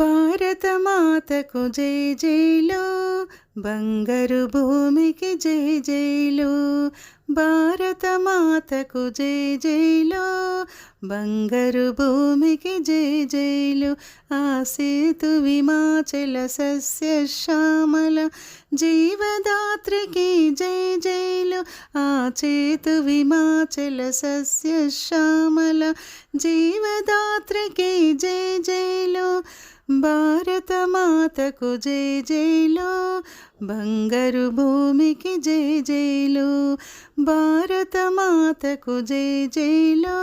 భారత మాతకు జై జైలు, బంగారు భూమికి జై జైలు. భారత మాతకు జై జైలు, బంగారు భూమికి జై జైలు. ఆ సేతు విమాచల సస్యశ్యామల జీవదాత్రికి జై జైలు. ఆ చేతు విమాచల సస్యశ్యామల జీవదాత్రికి జై జైలు. భారత మాతకు జై జైలు, బంగారు భూమికి జై జైలు. భారత మాతకు జై జైలు,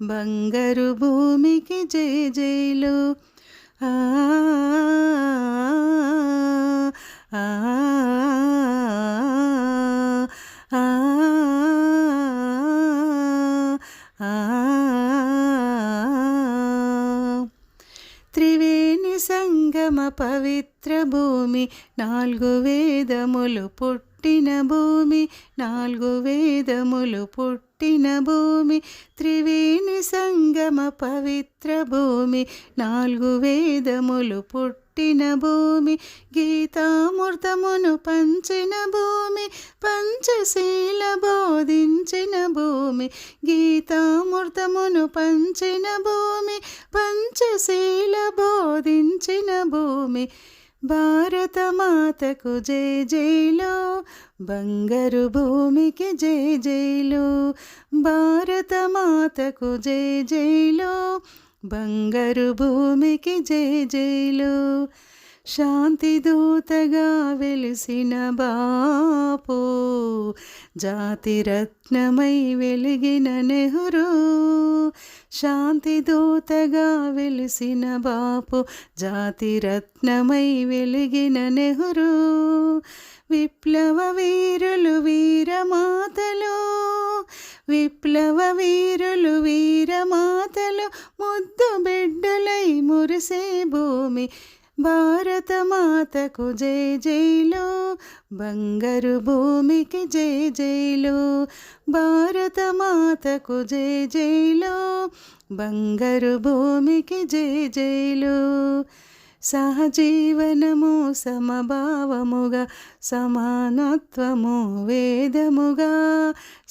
బంగారు భూమికి జై జైలు. ఆ ఆ ఆ త్రివేణి సంగమ పవిత్ర భూమి, 4 వేదములు పుట్టిన భూమి, 4 వేదములు పుట్టిన భూమి. త్రివేణి సంగమ పవిత్ర భూమి, 4 వేదములు పుట్టిన భూమి. గీతామృతమును పంచిన భూమి, పంచశీల బోధించిన భూమి. గీతామృతమును పంచిన భూమి, పంచశీల బోధించిన భూమి. భారత మాతకు జై జైలు, బంగారు భూమికి జై జైలు. భారత మాతకు జై జైలు, బంగారు భూమికి జై జైలు. శాంతి దూతగా వెలిసిన బాపు, జాతి రత్నమై వెలిగిన నెహ్రూ. శాంతి దూతగా వెలిసిన బాపు, జాతి రత్నమై వెలిగిన నెహ్రూ. విప్లవ వీరులు వీరమాతలు, విప్లవ వీరులు వీరమాతలు, ముద్దు బిడ్డలై మురిసే భూమి. భారత మాతకు జై జైలు, బంగారు భూమికి జై జైలు. భారత మాతకు జై జైలు, బంగారు భూమికి జై జైలు. సహజీవనము సమభావముగా, సమానత్వము వేదముగా.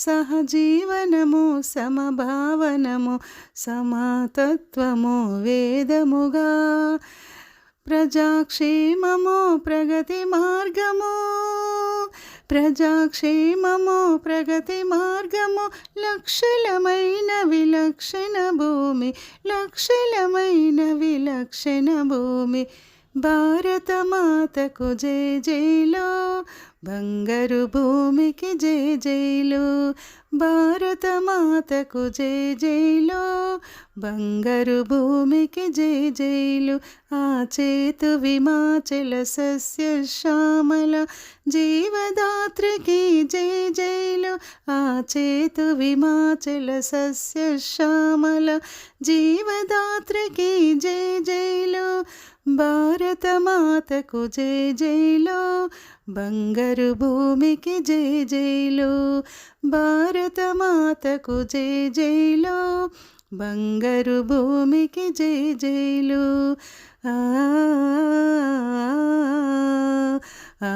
సహజీవనము సమభావనము, సమతత్వము వేదముగా. ప్రజాక్షేమము ప్రగతి మార్గము, ప్రజాక్షేమము ప్రగతి మార్గము. లక్షలమైన విలక్షణ భూమి, లక్షలమైన విలక్షణ భూమి. భారత మాతకు జై జైలు, బంగారు భూమికి జై జైలు. భారత మాతకు జై జైలు, బంగారు భూమికి జై జైలు. ఆ చేతు విమాచల సస్యశ్యామల జీవదాత్రికి జై జైలు. ఆ చేతు విమాచల సస్యశ్యామల జీవదాత్రికి జై జైలు. భారత మాతకు జై జైలు, బంగారు భూమికి జై జైలు. భారత మాతకు జై జైలు, బంగారు భూమికి జై జైలు. ఆ ఆ